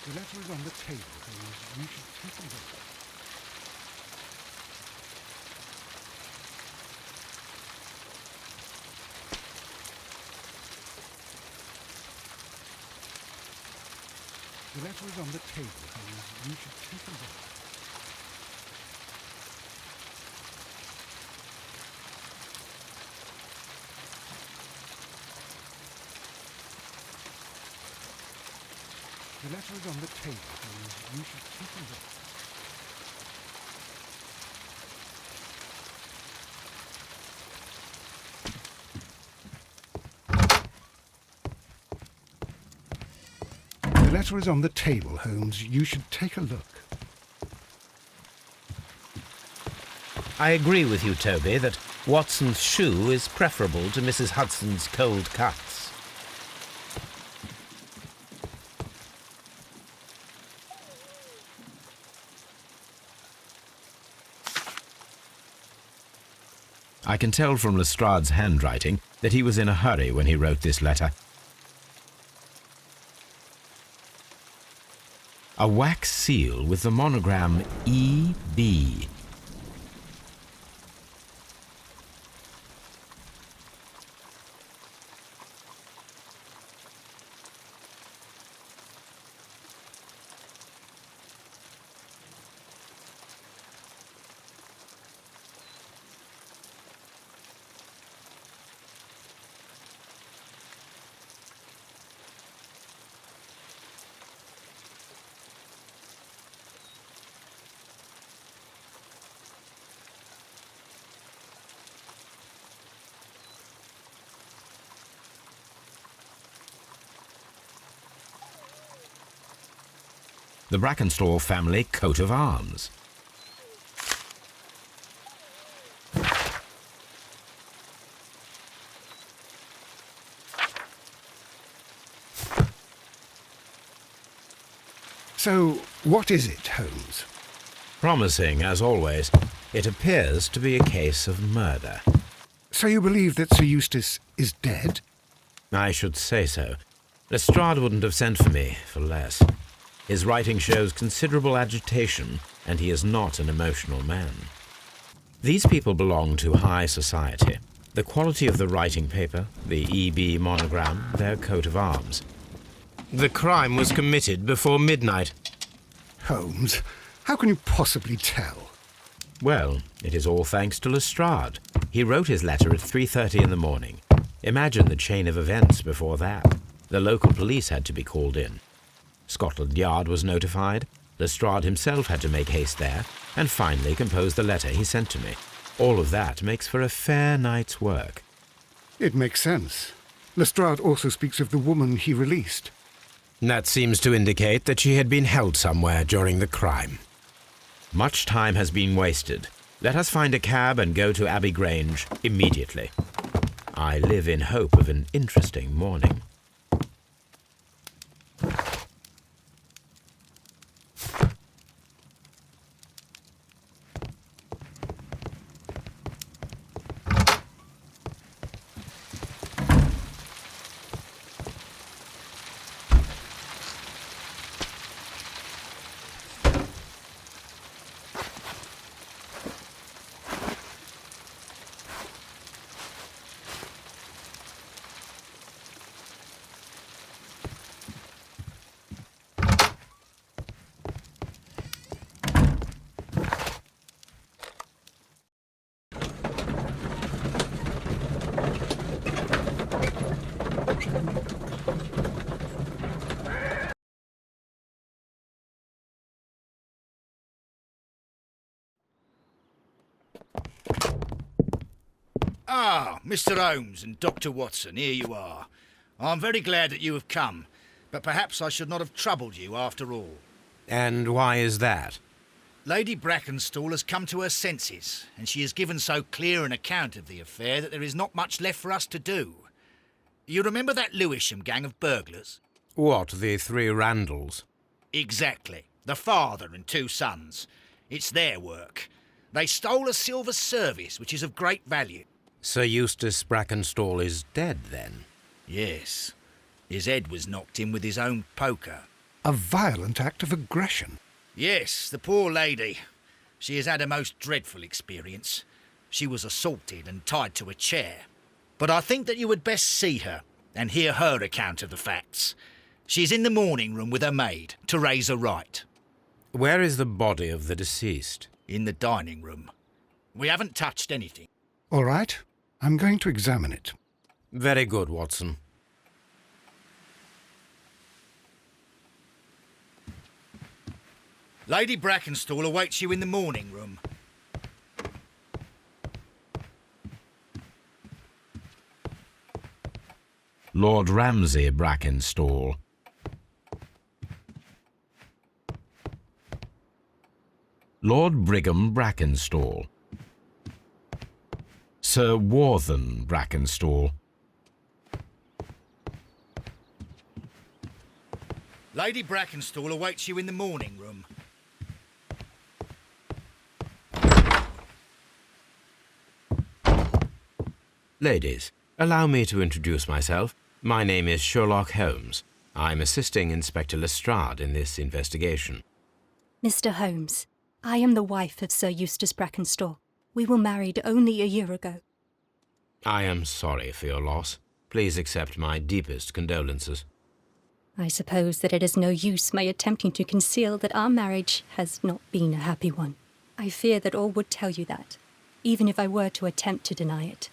The letter is on the table, Holmes. You should take a look. The letter is on the table, Holmes. You should take a look. The letter is on the table, Holmes. You should take a look. The letter is on the table, Holmes. You should take a look. I agree with you, Toby, that Watson's shoe is preferable to Mrs. Hudson's cold cuts. I can tell from Lestrade's handwriting that he was in a hurry when he wrote this letter. A wax seal with the monogram E.B. The Brackenstall family coat of arms. So, what is it, Holmes? Promising, as always. It appears to be a case of murder. So you believe that Sir Eustace is dead? I should say so. Lestrade wouldn't have sent for me for less. His writing shows considerable agitation, and he is not an emotional man. These people belong to high society. The quality of the writing paper, the E.B. monogram, their coat of arms. The crime was committed before midnight. Holmes, how can you possibly tell? Well, it is all thanks to Lestrade. He wrote his letter at 3:30 in the morning. Imagine the chain of events before that. The local police had to be called in. Scotland Yard was notified, Lestrade himself had to make haste there, and finally compose the letter he sent to me. All of that makes for a fair night's work. It makes sense. Lestrade also speaks of the woman he released. That seems to indicate that she had been held somewhere during the crime. Much time has been wasted. Let us find a cab and go to Abbey Grange immediately. I live in hope of an interesting morning. Ah, Mr. Holmes and Dr. Watson, here you are. I'm very glad that you have come, but perhaps I should not have troubled you after all. And why is that? Lady Brackenstall has come to her senses, and she has given so clear an account of the affair that there is not much left for us to do. You remember that Lewisham gang of burglars? What, the three Randalls? Exactly. The father and two sons. It's their work. They stole a silver service, which is of great value. Sir Eustace Brackenstall is dead, then? Yes. His head was knocked in with his own poker. A violent act of aggression. Yes, the poor lady. She has had a most dreadful experience. She was assaulted and tied to a chair. But I think that you would best see her and hear her account of the facts. She's in the morning room with her maid, Teresa Wright. Where is the body of the deceased? In the dining room. We haven't touched anything. All right, I'm going to examine it. Very good, Watson. Lady Brackenstall awaits you in the morning room. Lord Ramsay Brackenstall. Lord Brigham Brackenstall. Sir Warthen Brackenstall. Lady Brackenstall awaits you in the morning room. Ladies, allow me to introduce myself. My name is Sherlock Holmes. I'm assisting Inspector Lestrade in this investigation. Mr. Holmes, I am the wife of Sir Eustace Brackenstall. We were married only a year ago. I am sorry for your loss. Please accept my deepest condolences. I suppose that it is no use my attempting to conceal that our marriage has not been a happy one. I fear that all would tell you that, even if I were to attempt to deny it.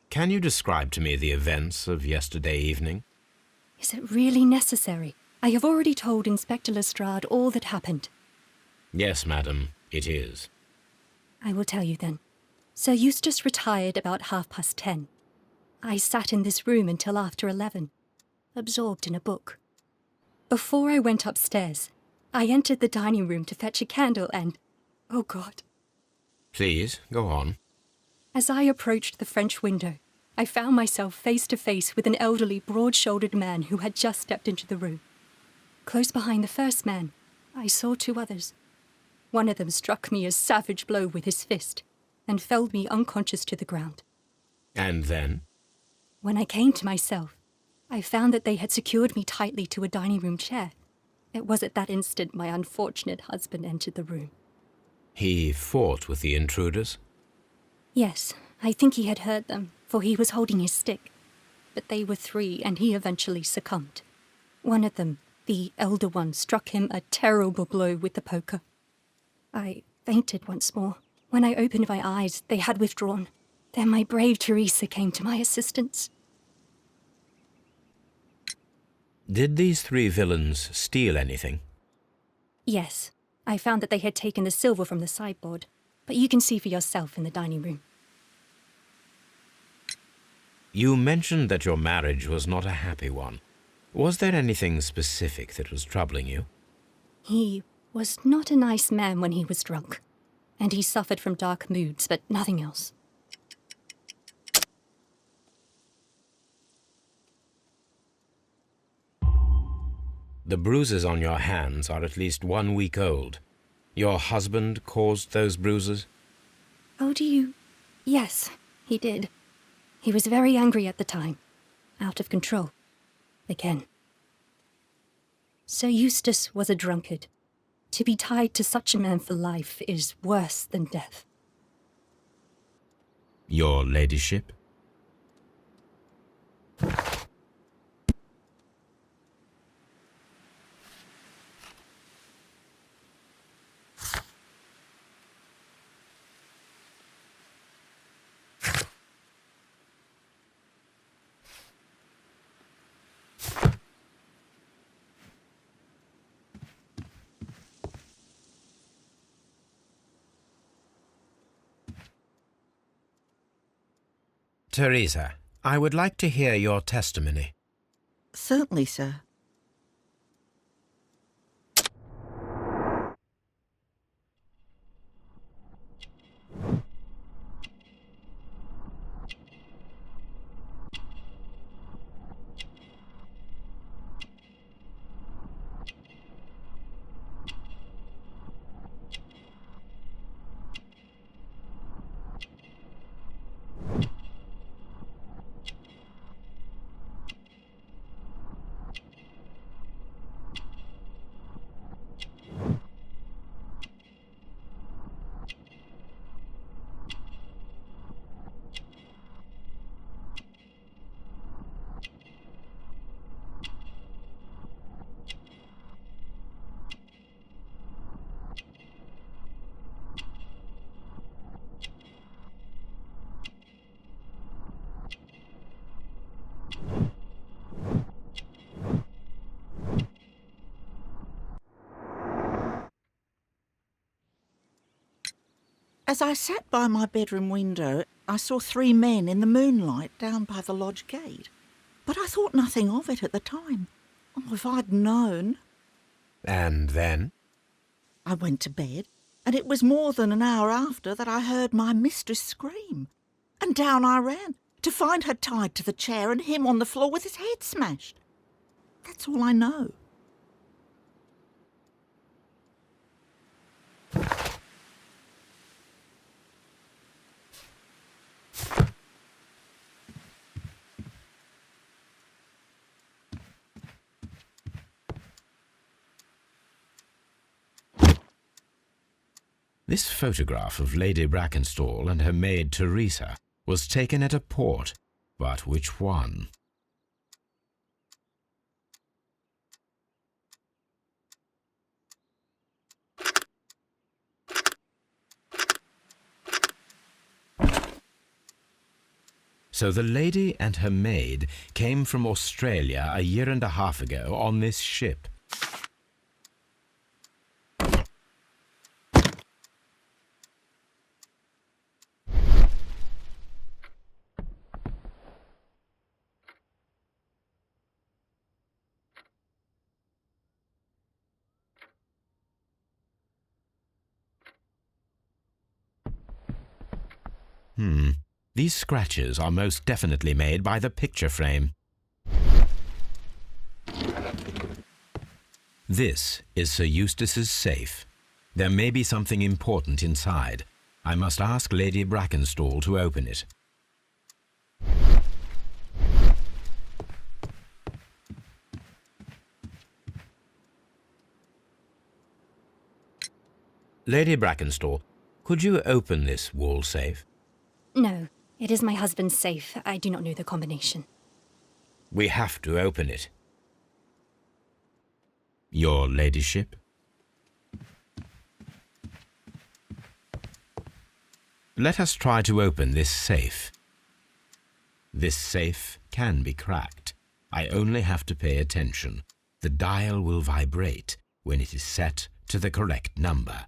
Can you describe to me the events of yesterday evening? Is it really necessary? I have already told Inspector Lestrade all that happened. Yes, madam, it is. I will tell you then. Sir Eustace retired about 10:30. I sat in this room until after 11, absorbed in a book. Before I went upstairs, I entered the dining room to fetch a candle and... oh God. Please, go on. As I approached the French window, I found myself face to face with an elderly, broad-shouldered man who had just stepped into the room. Close behind the first man, I saw two others. One of them struck me a savage blow with his fist and felled me unconscious to the ground. And then? When I came to myself, I found that they had secured me tightly to a dining room chair. It was at that instant my unfortunate husband entered the room. He fought with the intruders? Yes, I think he had heard them, for he was holding his stick. But they were three, and he eventually succumbed. One of them, the elder one, struck him a terrible blow with the poker. I fainted once more. When I opened my eyes, they had withdrawn. Then my brave Teresa came to my assistance. Did these three villains steal anything? Yes, I found that they had taken the silver from the sideboard, but you can see for yourself in the dining room. You mentioned that your marriage was not a happy one. Was there anything specific that was troubling you? He was not a nice man when he was drunk, and he suffered from dark moods, but nothing else. The bruises on your hands are at least 1 week old. Your husband caused those bruises? Oh, do you... Yes, he did. He was very angry at the time. Out of control. Again. Sir Eustace was a drunkard. To be tied to such a man for life is worse than death. Your ladyship? Teresa, I would like to hear your testimony. Certainly, sir. As I sat by my bedroom window, I saw 3 men in the moonlight down by the lodge gate. But I thought nothing of it at the time. Oh, if I'd known. And then? I went to bed, and it was more than an hour after that I heard my mistress scream. And down I ran, to find her tied to the chair and him on the floor with his head smashed. That's all I know. This photograph of Lady Brackenstall and her maid Teresa was taken at a port, but which one? So the lady and her maid came from Australia a year and a half ago on this ship. These scratches are most definitely made by the picture frame. This is Sir Eustace's safe. There may be something important inside. I must ask Lady Brackenstall to open it. Lady Brackenstall, could you open this wall safe? No, it is my husband's safe. I do not know the combination. We have to open it. Your ladyship? Let us try to open this safe. This safe can be cracked. I only have to pay attention. The dial will vibrate when it is set to the correct number.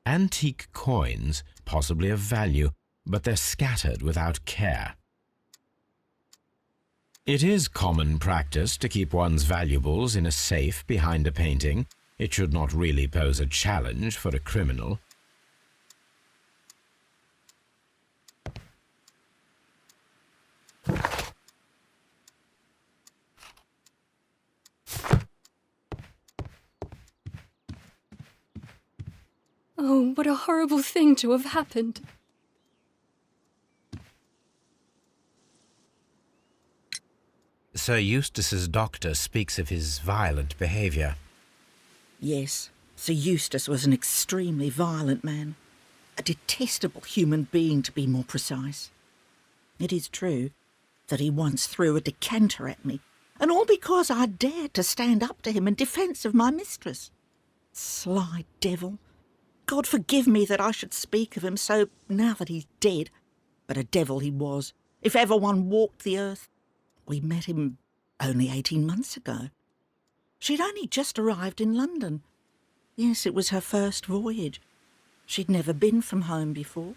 Antique coins, possibly of value, but they're scattered without care. It is common practice to keep one's valuables in a safe behind a painting. It should not really pose a challenge for a criminal. Oh, what a horrible thing to have happened. Sir Eustace's doctor speaks of his violent behaviour. Yes, Sir Eustace was an extremely violent man. A detestable human being, to be more precise. It is true that he once threw a decanter at me, and all because I dared to stand up to him in defence of my mistress. Sly devil. God forgive me that I should speak of him so now that he's dead, but a devil he was, if ever one walked the earth. We met him only 18 months ago. She'd only just arrived in London. Yes, it was her first voyage. She'd never been from home before.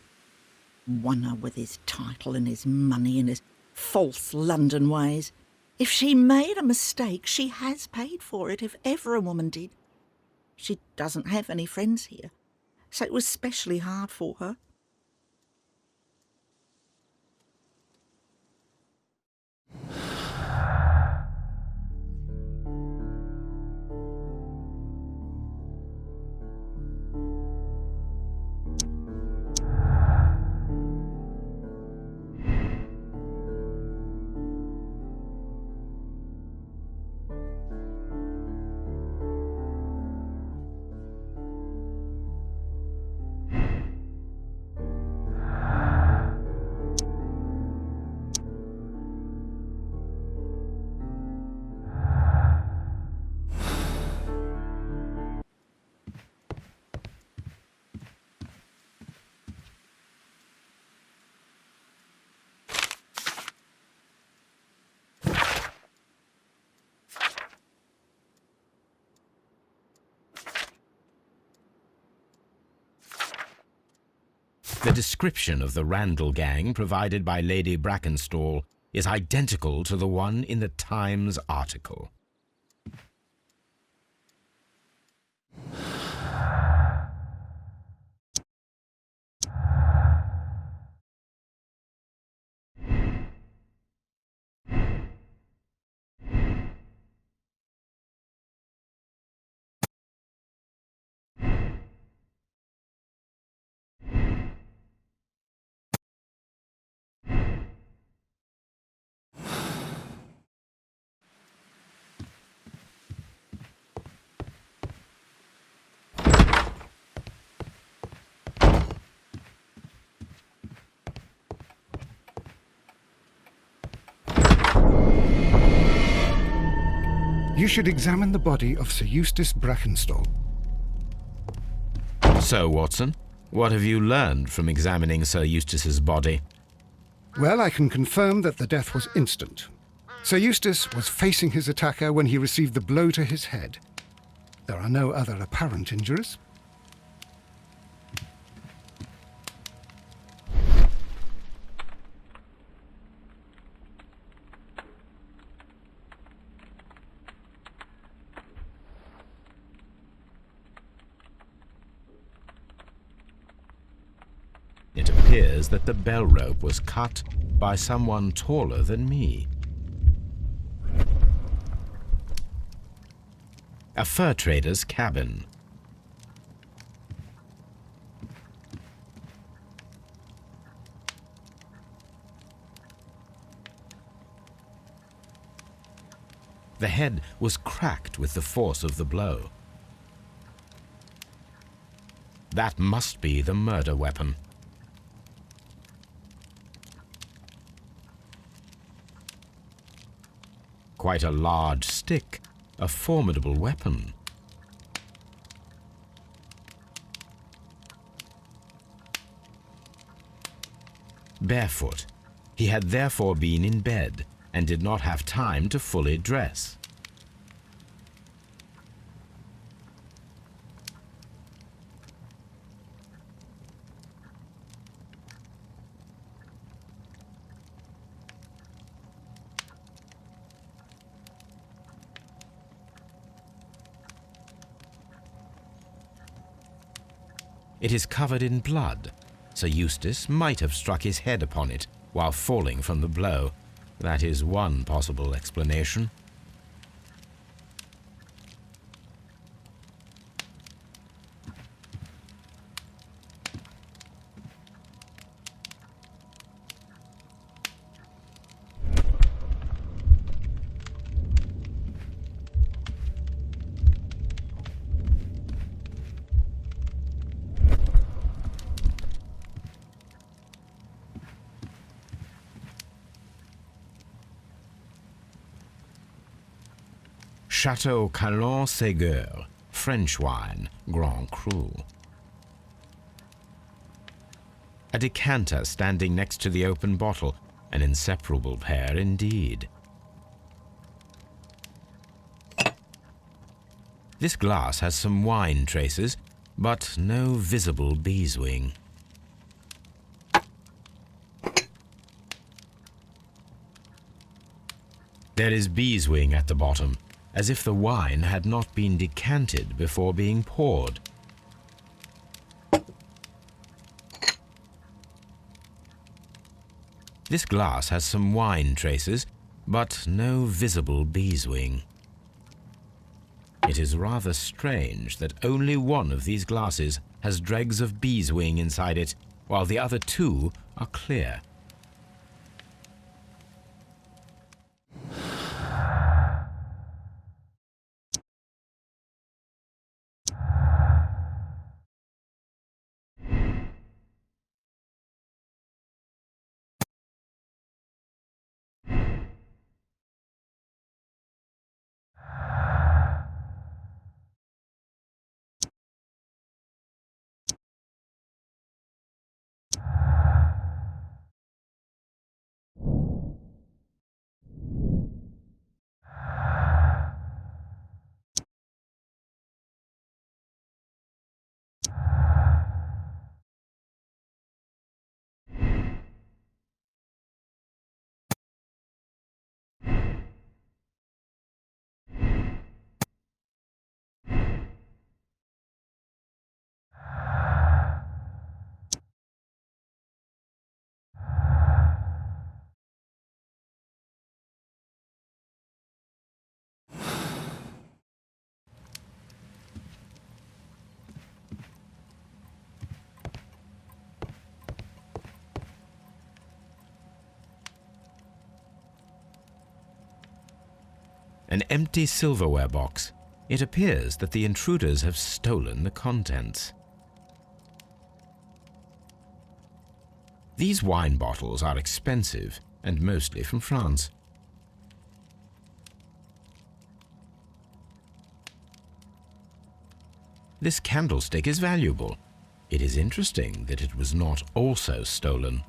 Wonder with his title and his money and his false London ways. If she made a mistake, she has paid for it, if ever a woman did. She doesn't have any friends here, so it was specially hard for her. The description of the Randall gang provided by Lady Brackenstall is identical to the one in the Times article. You should examine the body of Sir Eustace Brackenstall. So, Watson, what have you learned from examining Sir Eustace's body? Well, I can confirm that the death was instant. Sir Eustace was facing his attacker when he received the blow to his head. There are no other apparent injuries. It appears that the bell rope was cut by someone taller than me. A fur trader's cabin. The head was cracked with the force of the blow. That must be the murder weapon. Quite a large stick, a formidable weapon. Barefoot, he had therefore been in bed and did not have time to fully dress. It is covered in blood. Sir Eustace might have struck his head upon it while falling from the blow. That is one possible explanation. Chateau Calon-Ségur, French wine, Grand Cru. A decanter standing next to the open bottle, an inseparable pair indeed. This glass has some wine traces, but no visible beeswing. There is beeswing at the bottom, as if the wine had not been decanted before being poured. This glass has some wine traces, but no visible beeswing. It is rather strange that only one of these glasses has dregs of beeswing inside it, while the other two are clear. An empty silverware box. It appears that the intruders have stolen the contents. These wine bottles are expensive and mostly from France. This candlestick is valuable. It is interesting that it was not also stolen.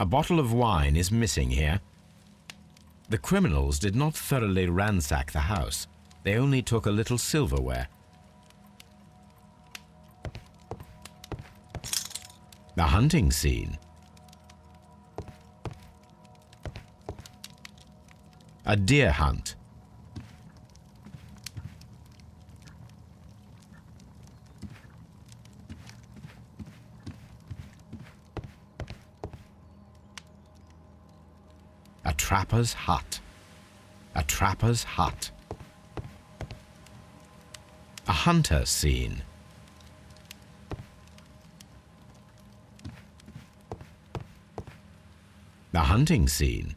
A bottle of wine is missing here. The criminals did not thoroughly ransack the house. They only took a little silverware. The hunting scene. A deer hunt. A trapper's hut. A trapper's hut. A hunter scene. A hunting scene.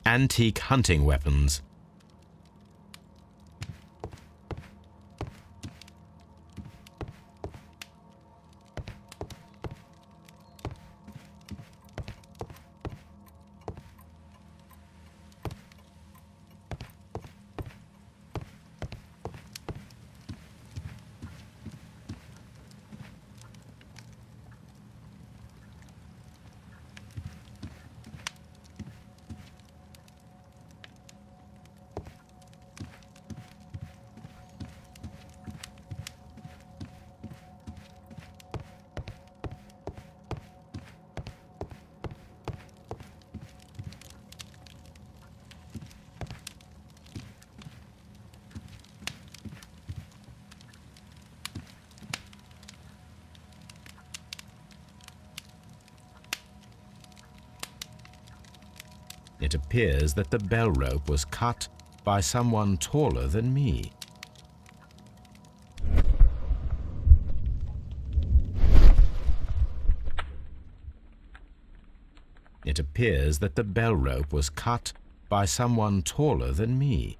Antique hunting weapons. It appears that the bell rope was cut by someone taller than me. It appears that the bell rope was cut by someone taller than me.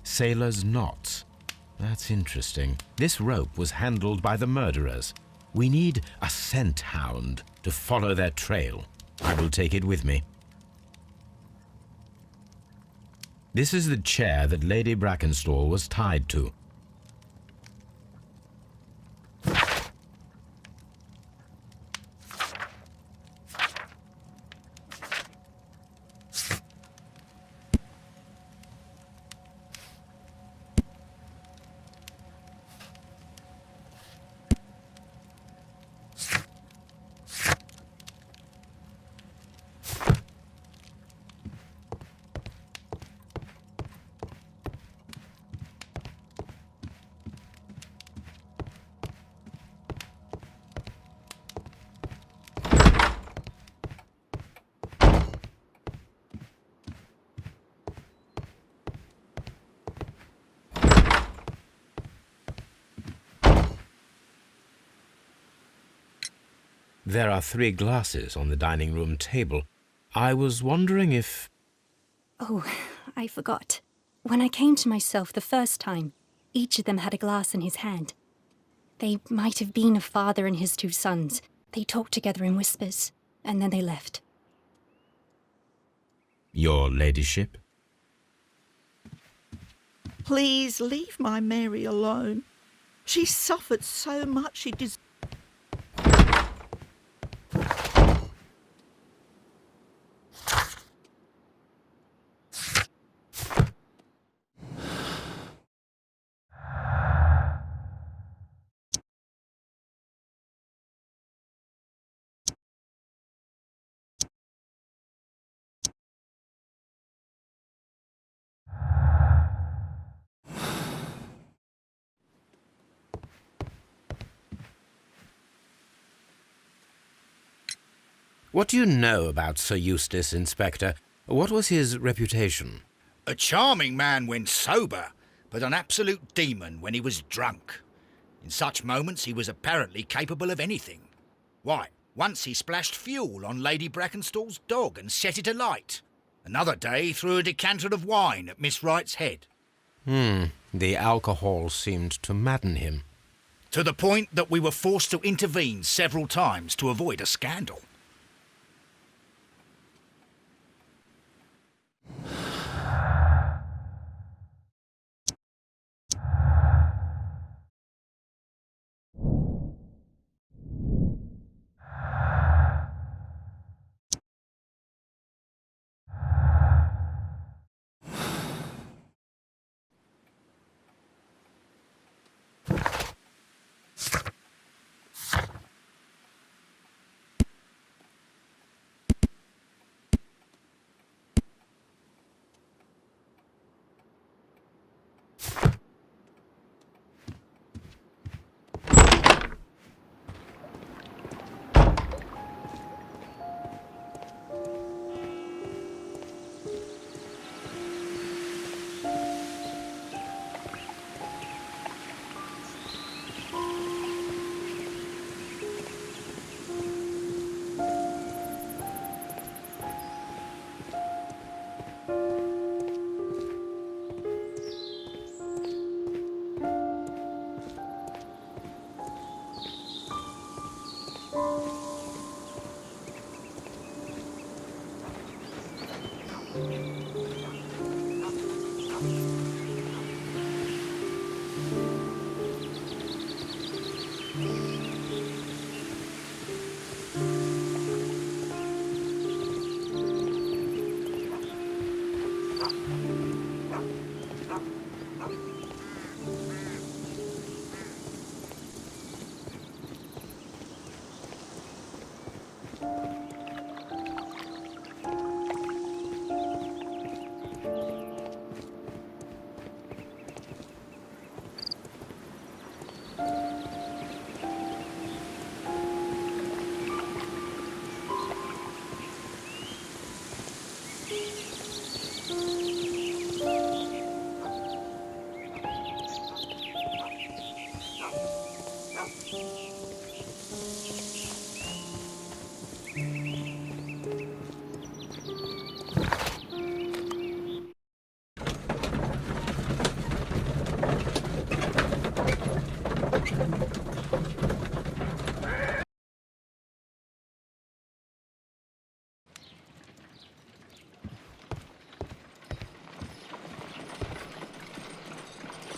Sailor's knots. That's interesting. This rope was handled by the murderers. We need a scent hound to follow their trail. I will take it with me. This is the chair that Lady Brackenstall was tied to. There are 3 glasses on the dining room table. I was wondering if... Oh, I forgot. When I came to myself the first time, each of them had a glass in his hand. They might have been a father and his 2 sons. They talked together in whispers, and then they left. Your ladyship? Please leave my Mary alone. She suffered so much she deserves. What do you know about Sir Eustace, Inspector? What was his reputation? A charming man when sober, but an absolute demon when he was drunk. In such moments he was apparently capable of anything. Why, once he splashed fuel on Lady Brackenstall's dog and set it alight. Another day he threw a decanter of wine at Miss Wright's head. The alcohol seemed to madden him. to the point that we were forced to intervene several times to avoid a scandal.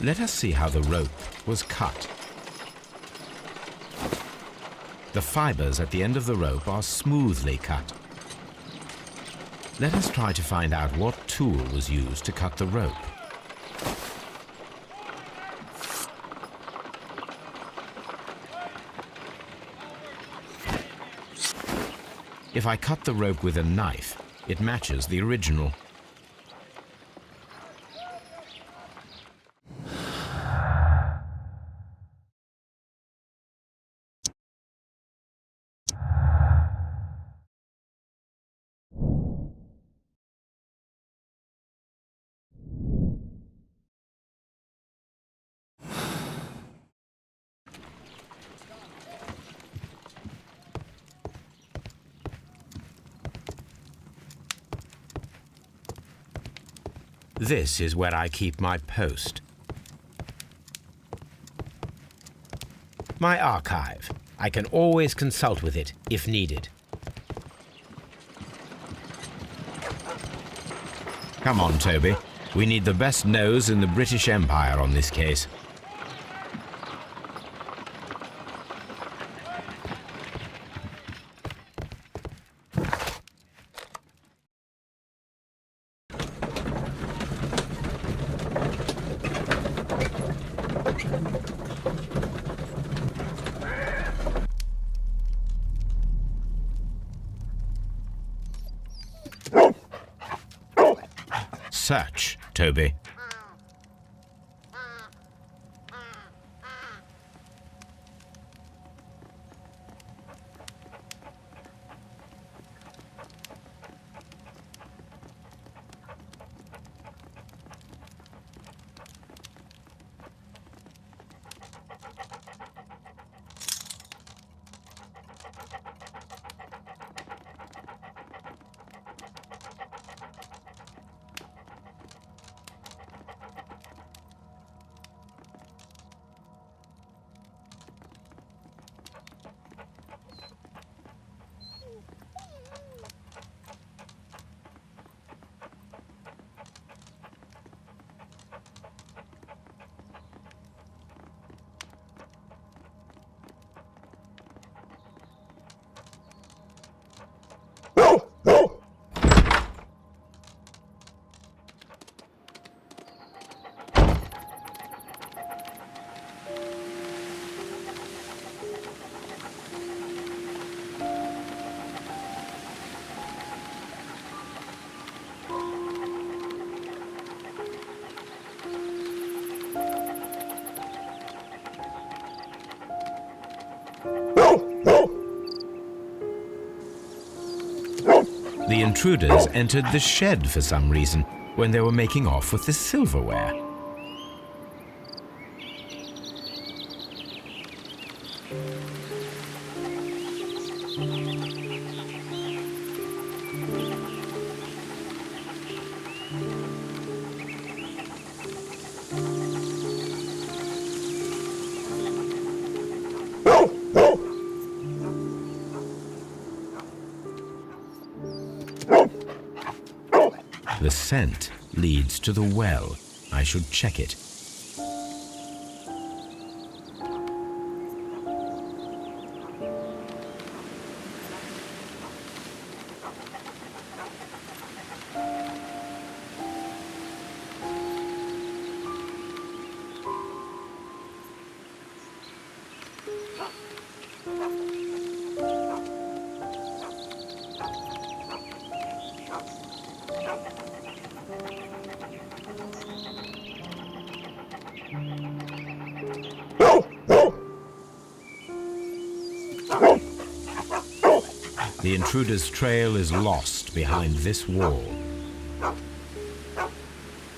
Let us see how the rope was cut. The fibers at the end of the rope are smoothly cut. Let us try to find out what tool was used to cut the rope. If I cut the rope with a knife, it matches the original. This is where I keep my post. My archive. I can always consult with it if needed. Come on, Toby. We need the best nose in the British Empire on this case. Search, Toby. The intruders entered the shed for some reason when they were making off with the silverware. The scent leads to the well. I should check it. The intruder's trail is lost behind this wall.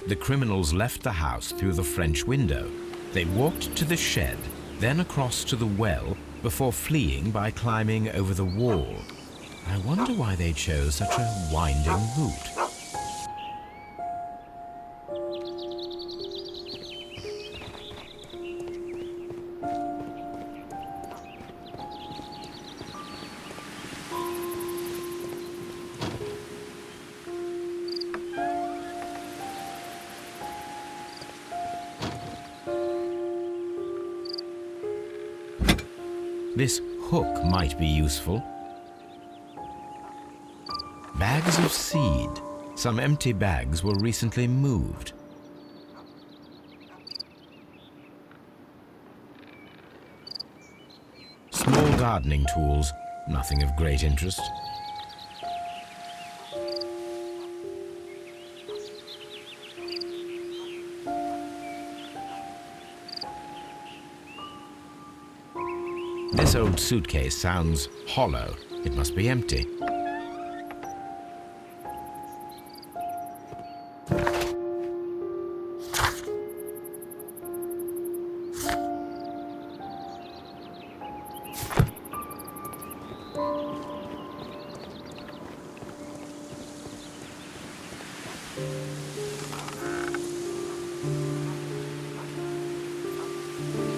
The criminals left the house through the French window. They walked to the shed, then across to the well, before fleeing by climbing over the wall. I wonder why they chose such a winding route. This hook might be useful. Bags of seed. Some empty bags were recently moved. Small gardening tools, nothing of great interest. This old suitcase sounds hollow. It must be empty.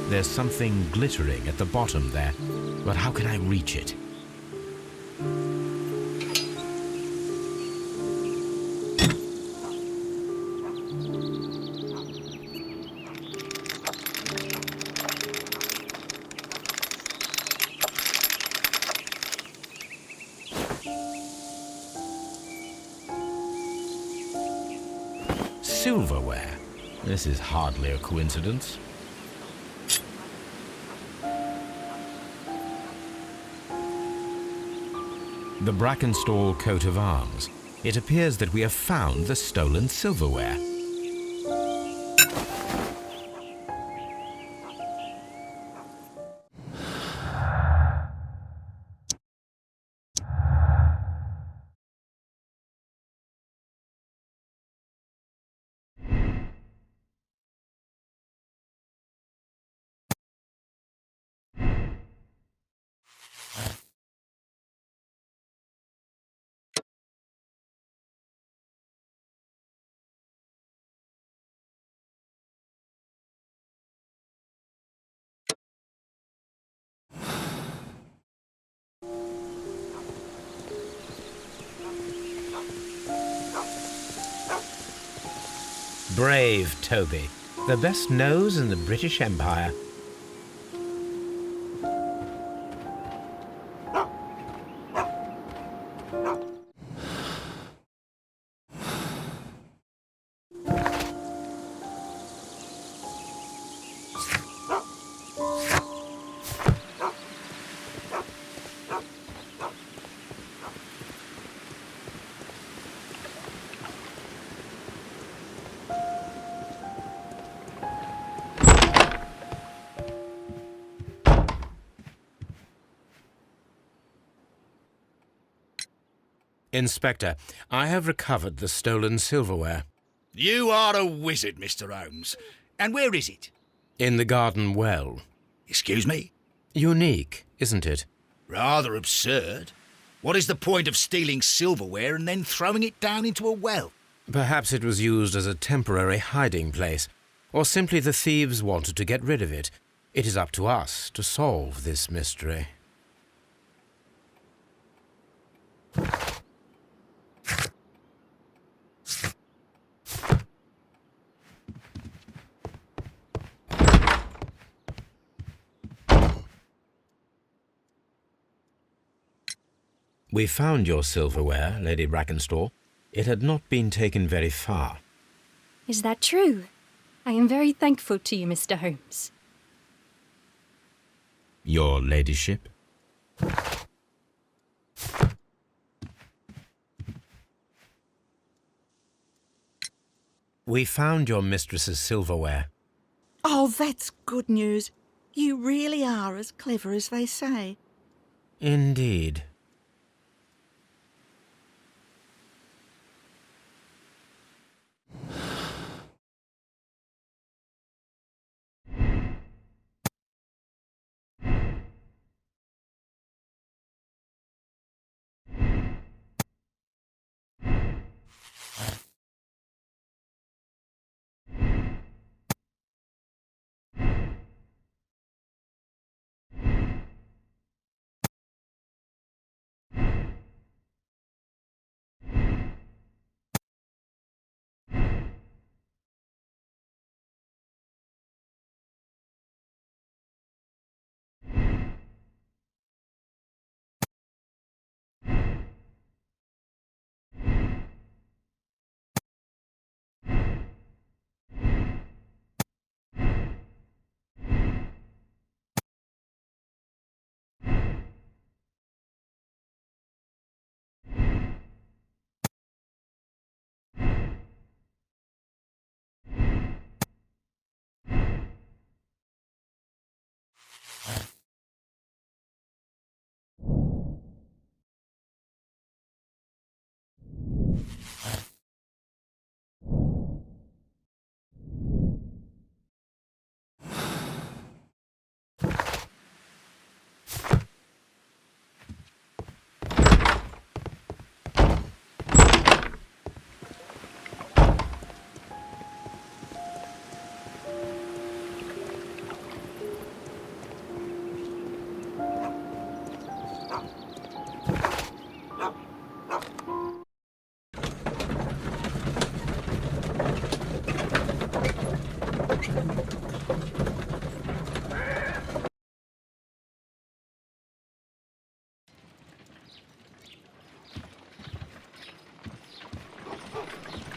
There's something glittering at the bottom there, but how can I reach it? Silverware. This is hardly a coincidence. The Brackenstall coat of arms. It appears that we have found the stolen silverware. Brave Toby, the best nose in the British Empire. Inspector, I have recovered the stolen silverware. You are a wizard, Mr. Holmes. And where is it? In the garden well. Excuse me? Unique, isn't it? Rather absurd. What is the point of stealing silverware and then throwing it down into a well? Perhaps it was used as a temporary hiding place, or simply the thieves wanted to get rid of it. It is up to us to solve this mystery. We found your silverware, Lady Brackenstall. It had not been taken very far. Is that true? I am very thankful to you, Mr. Holmes. Your ladyship? We found your mistress's silverware. Oh, that's good news. You really are as clever as they say. Indeed.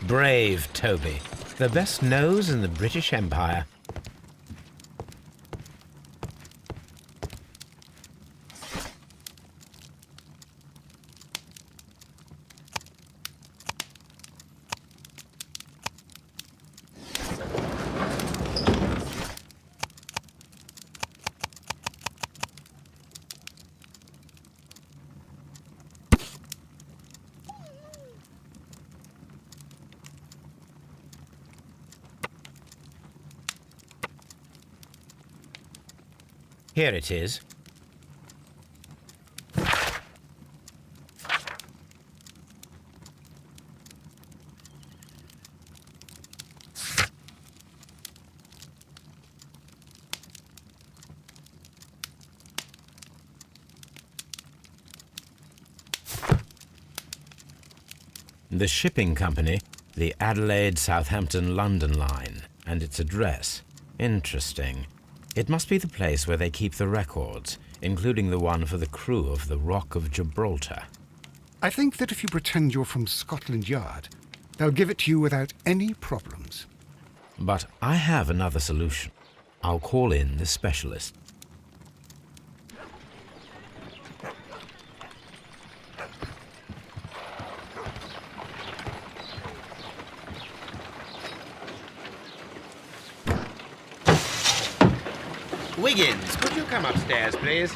Brave Toby, the best nose in the British Empire. Here it is. The shipping company, the Adelaide, Southampton, London line, and its address. Interesting. It must be the place where they keep the records, including the one for the crew of the Rock of Gibraltar. I think that if you pretend you're from Scotland Yard, they'll give it to you without any problems. But I have another solution. I'll call in the specialist. Wiggins, could you come upstairs, please?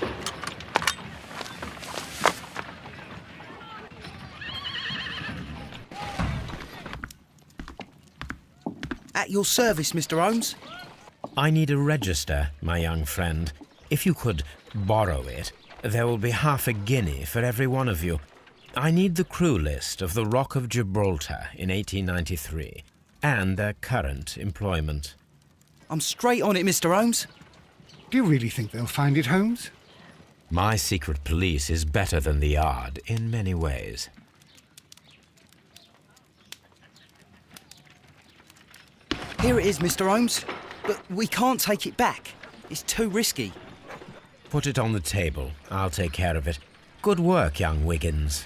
At your service, Mr. Holmes. I need a register, my young friend. If you could borrow it, there will be half a guinea for every one of you. I need the crew list of the Rock of Gibraltar in 1893, and their current employment. I'm straight on it, Mr. Holmes. Do you really think they'll find it, Holmes? My secret police is better than the Yard in many ways. Here it is, Mr. Holmes. But we can't take it back. It's too risky. Put it on the table. I'll take care of it. Good work, young Wiggins.